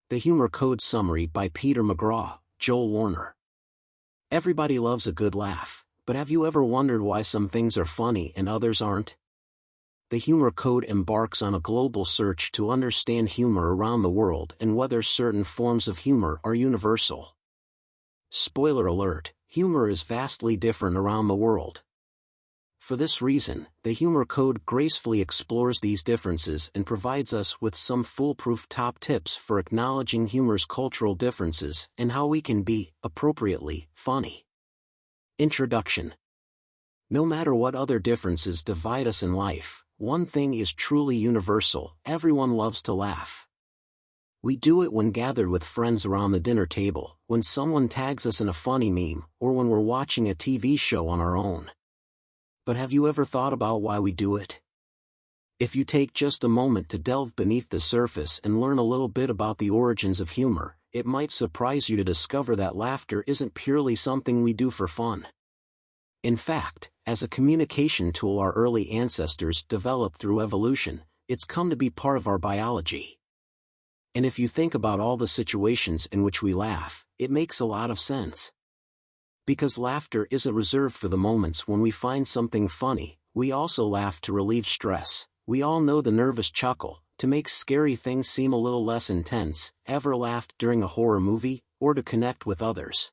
The Humor Code Summary by Peter McGraw, Joel Warner. Everybody loves a good laugh, but have you ever wondered why some things are funny and others aren't? The Humor Code embarks on a global search to understand humor around the world and whether certain forms of humor are universal. Spoiler alert, humor is vastly different around the world. For this reason, the Humor Code gracefully explores these differences and provides us with some foolproof top tips for acknowledging humor's cultural differences and how we can be, appropriately, funny. Introduction. No matter what other differences divide us in life, one thing is truly universal: everyone loves to laugh. We do it when gathered with friends around the dinner table, when someone tags us in a funny meme, or when we're watching a TV show on our own. But have you ever thought about why we do it? If you take just a moment to delve beneath the surface and learn a little bit about the origins of humor, it might surprise you to discover that laughter isn't purely something we do for fun. In fact, as a communication tool our early ancestors developed through evolution, it's come to be part of our biology. And if you think about all the situations in which we laugh, it makes a lot of sense. Because laughter isn't reserved for the moments when we find something funny, we also laugh to relieve stress. We all know the nervous chuckle, to make scary things seem a little less intense. Ever laughed during a horror movie, or to connect with others?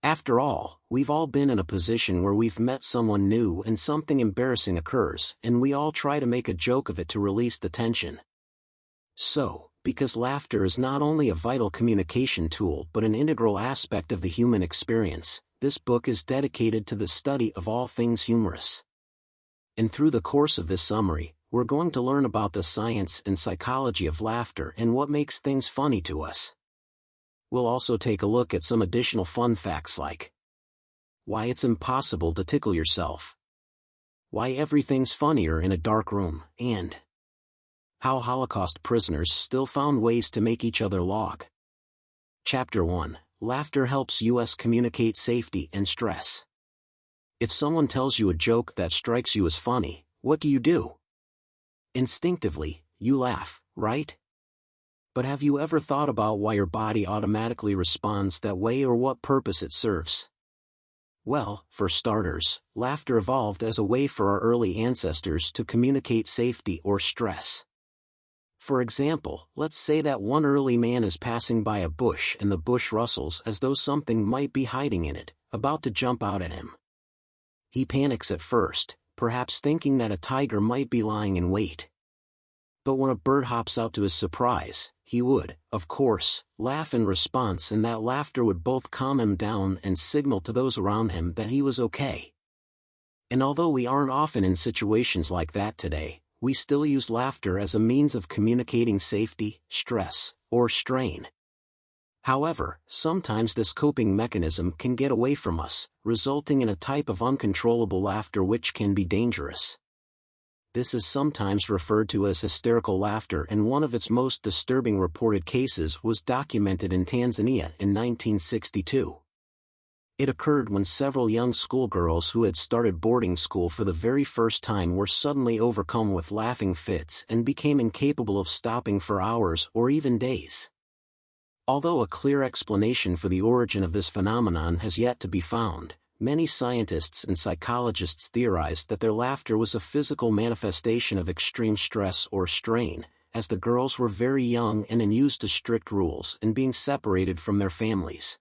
After all, we've all been in a position where we've met someone new and something embarrassing occurs, and we all try to make a joke of it to release the tension. So, because laughter is not only a vital communication tool but an integral aspect of the human experience, this book is dedicated to the study of all things humorous. And through the course of this summary, we're going to learn about the science and psychology of laughter and what makes things funny to us. We'll also take a look at some additional fun facts like why it's impossible to tickle yourself, why everything's funnier in a dark room, and how Holocaust prisoners still found ways to make each other laugh. Chapter 1. Laughter helps us communicate safety and stress. If someone tells you a joke that strikes you as funny, what do? Instinctively, you laugh, right? But have you ever thought about why your body automatically responds that way or what purpose it serves? Well, for starters, laughter evolved as a way for our early ancestors to communicate safety or stress. For example, let's say that one early man is passing by a bush and the bush rustles as though something might be hiding in it, about to jump out at him. He panics at first, perhaps thinking that a tiger might be lying in wait. But when a bird hops out to his surprise, he would, of course, laugh in response, and that laughter would both calm him down and signal to those around him that he was okay. And although we aren't often in situations like that today, we still use laughter as a means of communicating safety, stress, or strain. However, sometimes this coping mechanism can get away from us, resulting in a type of uncontrollable laughter which can be dangerous. This is sometimes referred to as hysterical laughter, and one of its most disturbing reported cases was documented in Tanzania in 1962. It occurred when several young schoolgirls who had started boarding school for the very first time were suddenly overcome with laughing fits and became incapable of stopping for hours or even days. Although a clear explanation for the origin of this phenomenon has yet to be found, many scientists and psychologists theorized that their laughter was a physical manifestation of extreme stress or strain, as the girls were very young and unused to strict rules and being separated from their families.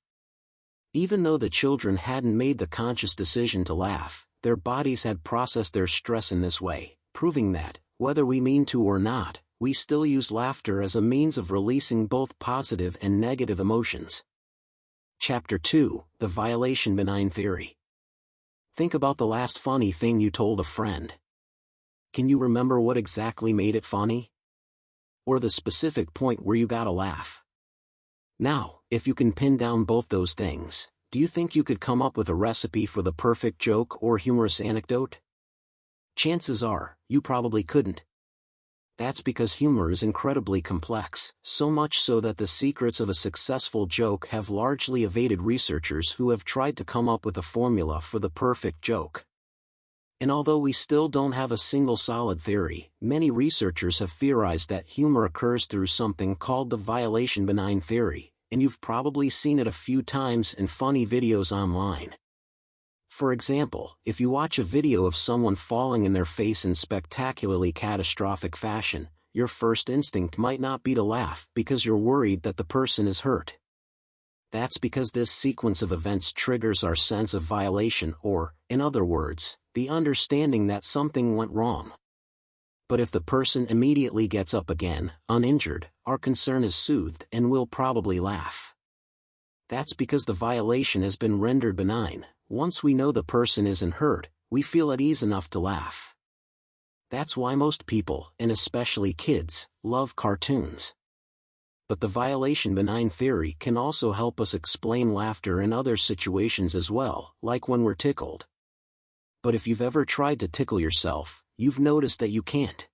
Even though the children hadn't made the conscious decision to laugh, their bodies had processed their stress in this way, proving that, whether we mean to or not, we still use laughter as a means of releasing both positive and negative emotions. Chapter 2. The Violation-Benign Theory. Think about the last funny thing you told a friend. Can you remember what exactly made it funny? Or the specific point where you got a laugh? Now, if you can pin down both those things, do you think you could come up with a recipe for the perfect joke or humorous anecdote? Chances are, you probably couldn't. That's because humor is incredibly complex, so much so that the secrets of a successful joke have largely evaded researchers who have tried to come up with a formula for the perfect joke. And although we still don't have a single solid theory, many researchers have theorized that humor occurs through something called the violation-benign theory, and you've probably seen it a few times in funny videos online. For example, if you watch a video of someone falling in their face in spectacularly catastrophic fashion, your first instinct might not be to laugh because you're worried that the person is hurt. That's because this sequence of events triggers our sense of violation or, in other words, the understanding that something went wrong. But if the person immediately gets up again, uninjured, our concern is soothed and we'll probably laugh. That's because the violation has been rendered benign. Once we know the person isn't hurt, we feel at ease enough to laugh. That's why most people, and especially kids, love cartoons. But the violation-benign theory can also help us explain laughter in other situations as well, like when we're tickled. But if you've ever tried to tickle yourself, you've noticed that you can't.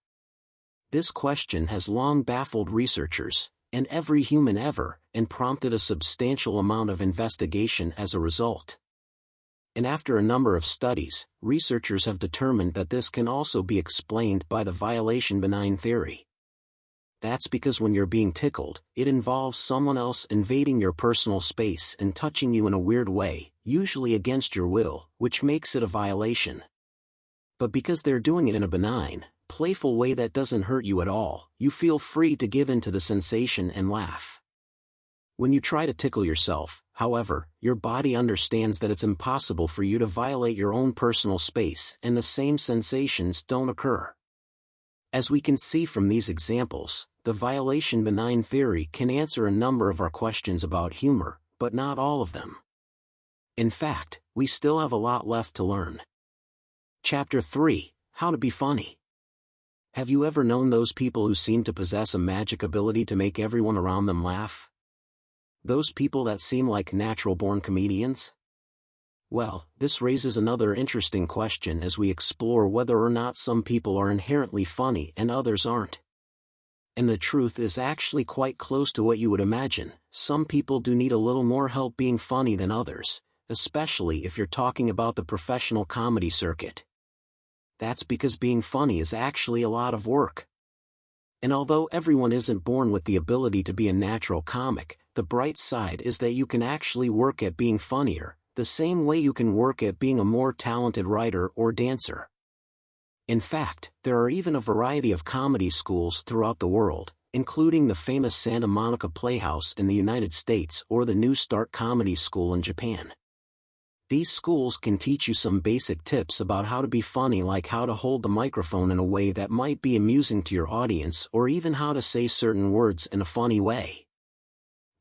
This question has long baffled researchers, and every human ever, and prompted a substantial amount of investigation as a result. And after a number of studies, researchers have determined that this can also be explained by the violation-benign theory. That's because when you're being tickled, it involves someone else invading your personal space and touching you in a weird way, usually against your will, which makes it a violation. But because they're doing it in a benign, playful way that doesn't hurt you at all, you feel free to give in to the sensation and laugh. When you try to tickle yourself, however, your body understands that it's impossible for you to violate your own personal space and the same sensations don't occur. As we can see from these examples, the violation-benign theory can answer a number of our questions about humor, but not all of them. In fact, we still have a lot left to learn. Chapter 3: How to be funny. Have you ever known those people who seem to possess a magic ability to make everyone around them laugh? Those people that seem like natural-born comedians? Well, this raises another interesting question as we explore whether or not some people are inherently funny and others aren't. And the truth is actually quite close to what you would imagine. Some people do need a little more help being funny than others, especially if you're talking about the professional comedy circuit. That's because being funny is actually a lot of work. And although everyone isn't born with the ability to be a natural comic, the bright side is that you can actually work at being funnier, the same way you can work at being a more talented writer or dancer. In fact, there are even a variety of comedy schools throughout the world, including the famous Santa Monica Playhouse in the United States or the New Start Comedy School in Japan. These schools can teach you some basic tips about how to be funny, like how to hold the microphone in a way that might be amusing to your audience or even how to say certain words in a funny way.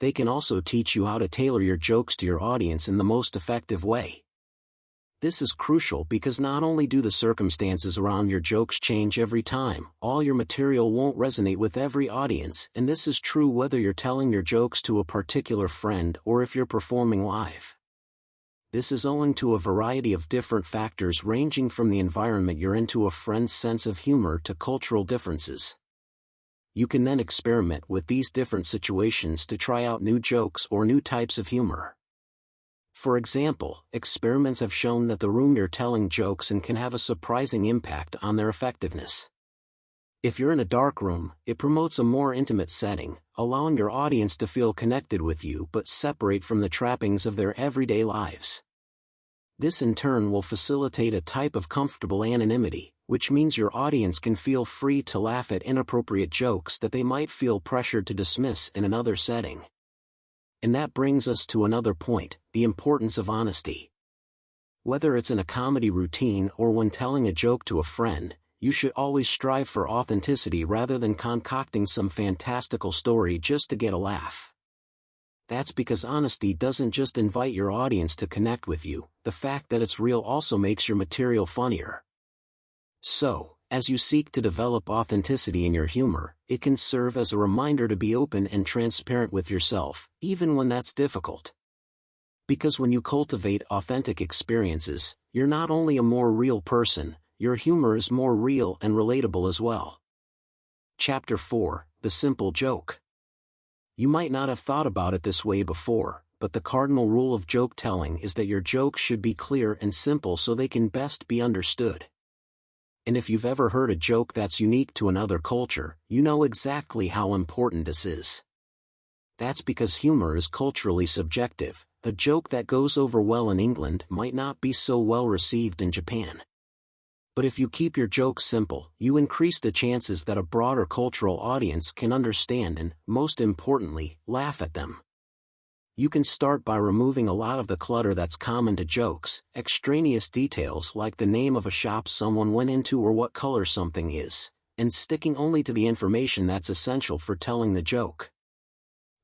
They can also teach you how to tailor your jokes to your audience in the most effective way. This is crucial because not only do the circumstances around your jokes change every time, all your material won't resonate with every audience, and this is true whether you're telling your jokes to a particular friend or if you're performing live. This is owing to a variety of different factors ranging from the environment you're in to a friend's sense of humor to cultural differences. You can then experiment with these different situations to try out new jokes or new types of humor. For example, experiments have shown that the room you're telling jokes in can have a surprising impact on their effectiveness. If you're in a dark room, it promotes a more intimate setting, allowing your audience to feel connected with you but separate from the trappings of their everyday lives. This in turn will facilitate a type of comfortable anonymity, which means your audience can feel free to laugh at inappropriate jokes that they might feel pressured to dismiss in another setting. And that brings us to another point, the importance of honesty. Whether it's in a comedy routine or when telling a joke to a friend, you should always strive for authenticity rather than concocting some fantastical story just to get a laugh. That's because honesty doesn't just invite your audience to connect with you, the fact that it's real also makes your material funnier. So, as you seek to develop authenticity in your humor, it can serve as a reminder to be open and transparent with yourself, even when that's difficult. Because when you cultivate authentic experiences, you're not only a more real person, your humor is more real and relatable as well. Chapter 4: The Simple Joke. You might not have thought about it this way before, but the cardinal rule of joke telling is that your jokes should be clear and simple so they can best be understood. And if you've ever heard a joke that's unique to another culture, you know exactly how important this is. That's because humor is culturally subjective. A joke that goes over well in England might not be so well received in Japan. But if you keep your jokes simple, you increase the chances that a broader cultural audience can understand and, most importantly, laugh at them. You can start by removing a lot of the clutter that's common to jokes, extraneous details like the name of a shop someone went into or what color something is, and sticking only to the information that's essential for telling the joke.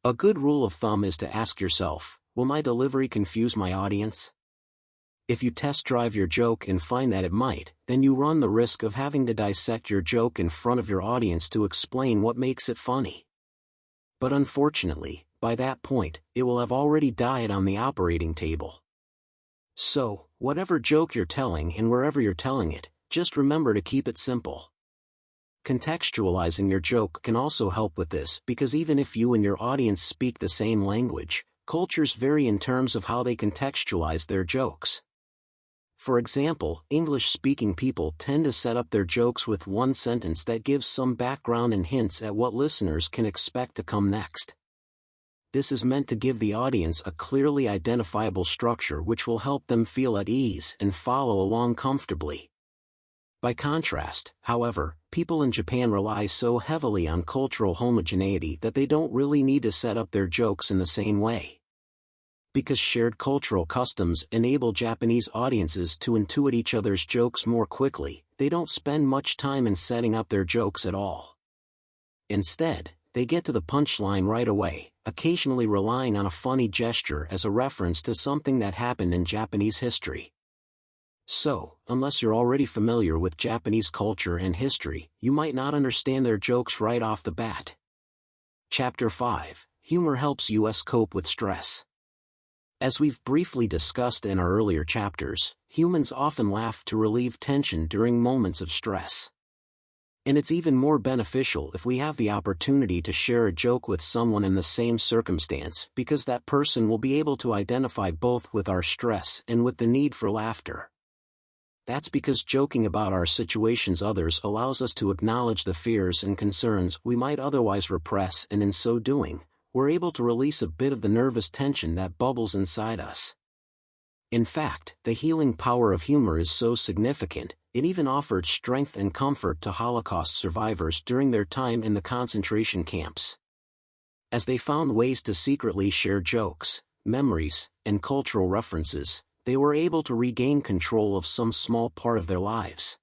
A good rule of thumb is to ask yourself, will my delivery confuse my audience? If you test drive your joke and find that it might, then you run the risk of having to dissect your joke in front of your audience to explain what makes it funny. But unfortunately, by that point, it will have already died on the operating table. So, whatever joke you're telling and wherever you're telling it, just remember to keep it simple. Contextualizing your joke can also help with this because even if you and your audience speak the same language, cultures vary in terms of how they contextualize their jokes. For example, English-speaking people tend to set up their jokes with one sentence that gives some background and hints at what listeners can expect to come next. This is meant to give the audience a clearly identifiable structure which will help them feel at ease and follow along comfortably. By contrast, however, people in Japan rely so heavily on cultural homogeneity that they don't really need to set up their jokes in the same way. Because shared cultural customs enable Japanese audiences to intuit each other's jokes more quickly, they don't spend much time in setting up their jokes at all. Instead, they get to the punchline right away, occasionally relying on a funny gesture as a reference to something that happened in Japanese history. So, unless you're already familiar with Japanese culture and history, you might not understand their jokes right off the bat. Chapter 5: Humor helps us cope with stress. As we've briefly discussed in our earlier chapters, humans often laugh to relieve tension during moments of stress. And it's even more beneficial if we have the opportunity to share a joke with someone in the same circumstance because that person will be able to identify both with our stress and with the need for laughter. That's because joking about our situations others allows us to acknowledge the fears and concerns we might otherwise repress, and in so doing, we're able to release a bit of the nervous tension that bubbles inside us. In fact, the healing power of humor is so significant, it even offered strength and comfort to Holocaust survivors during their time in the concentration camps. As they found ways to secretly share jokes, memories, and cultural references, they were able to regain control of some small part of their lives.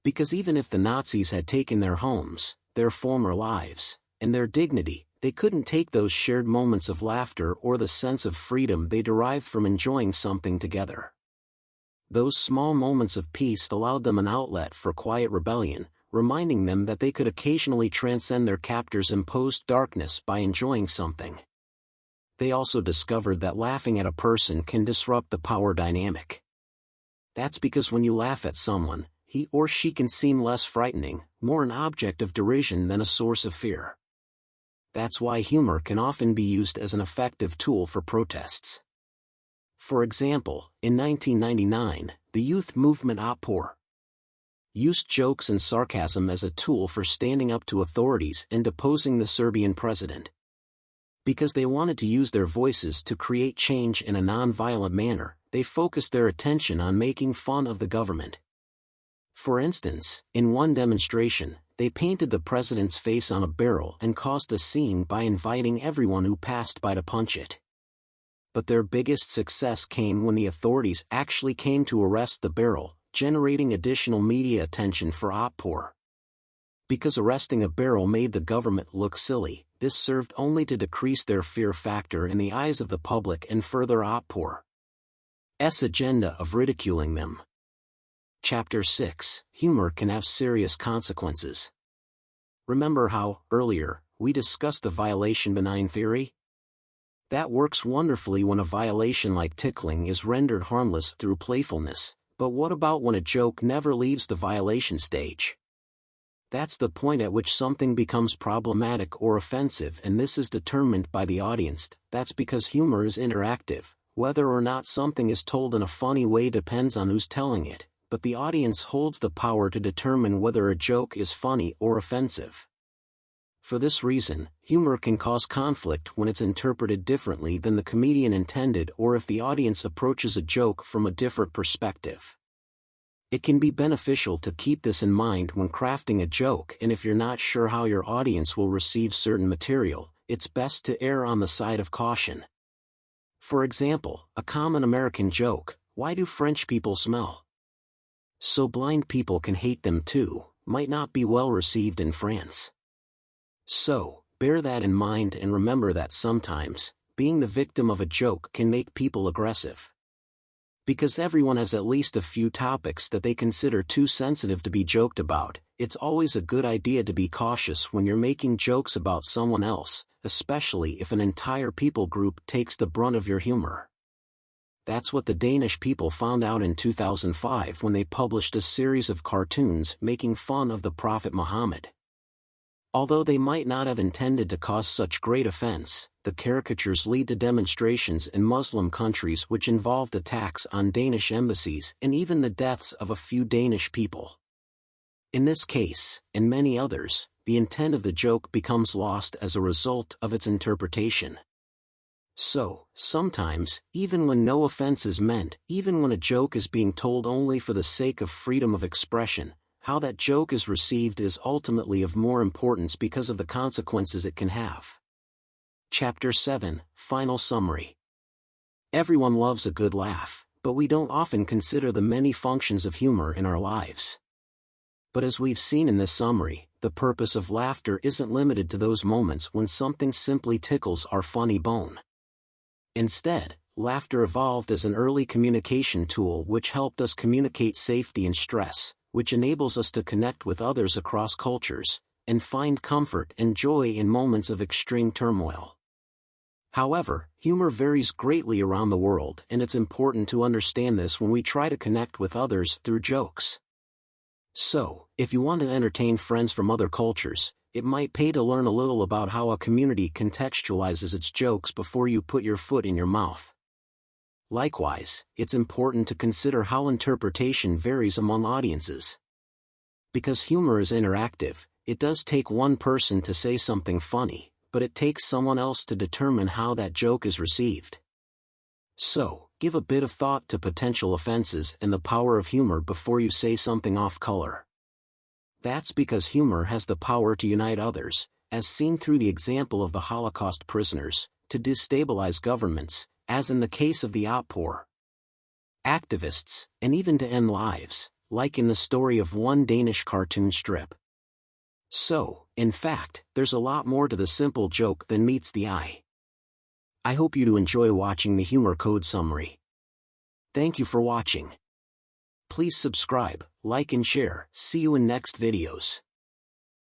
Because even if the Nazis had taken their homes, their former lives, and their dignity, they couldn't take those shared moments of laughter or the sense of freedom they derived from enjoying something together. Those small moments of peace allowed them an outlet for quiet rebellion, reminding them that they could occasionally transcend their captors' imposed darkness by enjoying something. They also discovered that laughing at a person can disrupt the power dynamic. That's because when you laugh at someone, he or she can seem less frightening, more an object of derision than a source of fear. That's why humor can often be used as an effective tool for protests. For example, in 1999, the youth movement Otpor used jokes and sarcasm as a tool for standing up to authorities and deposing the Serbian president. Because they wanted to use their voices to create change in a non-violent manner, they focused their attention on making fun of the government. For instance, in one demonstration, they painted the president's face on a barrel and caused a scene by inviting everyone who passed by to punch it. But their biggest success came when the authorities actually came to arrest the barrel, generating additional media attention for Otpor. Because arresting a barrel made the government look silly, this served only to decrease their fear factor in the eyes of the public and further Otpor's agenda of ridiculing them. Chapter 6: Humor can have serious consequences. Remember how, earlier, we discussed the violation-benign theory? That works wonderfully when a violation like tickling is rendered harmless through playfulness, but what about when a joke never leaves the violation stage? That's the point at which something becomes problematic or offensive, and this is determined by the audience. That's because humor is interactive. Whether or not something is told in a funny way depends on who's telling it, but the audience holds the power to determine whether a joke is funny or offensive. For this reason, humor can cause conflict when it's interpreted differently than the comedian intended or if the audience approaches a joke from a different perspective. It can be beneficial to keep this in mind when crafting a joke, and if you're not sure how your audience will receive certain material, it's best to err on the side of caution. For example, a common American joke, "Why do French people smell so blind people can hate them too," might not be well received in France. So, bear that in mind and remember that sometimes, being the victim of a joke can make people aggressive. Because everyone has at least a few topics that they consider too sensitive to be joked about, it's always a good idea to be cautious when you're making jokes about someone else, especially if an entire people group takes the brunt of your humor. That's what the Danish people found out in 2005 when they published a series of cartoons making fun of the Prophet Muhammad. Although they might not have intended to cause such great offense, the caricatures lead to demonstrations in Muslim countries which involved attacks on Danish embassies and even the deaths of a few Danish people. In this case, and many others, the intent of the joke becomes lost as a result of its interpretation. So, sometimes, even when no offense is meant, even when a joke is being told only for the sake of freedom of expression, how that joke is received is ultimately of more importance because of the consequences it can have. Chapter 7, Final Summary. Everyone loves a good laugh, but we don't often consider the many functions of humor in our lives. But as we've seen in this summary, the purpose of laughter isn't limited to those moments when something simply tickles our funny bone. Instead, laughter evolved as an early communication tool which helped us communicate safety and stress, which enables us to connect with others across cultures, and find comfort and joy in moments of extreme turmoil. However, humor varies greatly around the world, and it's important to understand this when we try to connect with others through jokes. So, if you want to entertain friends from other cultures, it might pay to learn a little about how a community contextualizes its jokes before you put your foot in your mouth. Likewise, it's important to consider how interpretation varies among audiences. Because humor is interactive, it does take one person to say something funny, but it takes someone else to determine how that joke is received. So, give a bit of thought to potential offenses and the power of humor before you say something off color. That's because humor has the power to unite others, as seen through the example of the Holocaust prisoners, to destabilize governments, as in the case of the outpour activists, and even to end lives, like in the story of one Danish cartoon strip. So, in fact, there's a lot more to the simple joke than meets the eye. I hope you do enjoy watching the Humor Code Summary. Thank you for watching. Please subscribe, like and share. See you in next videos.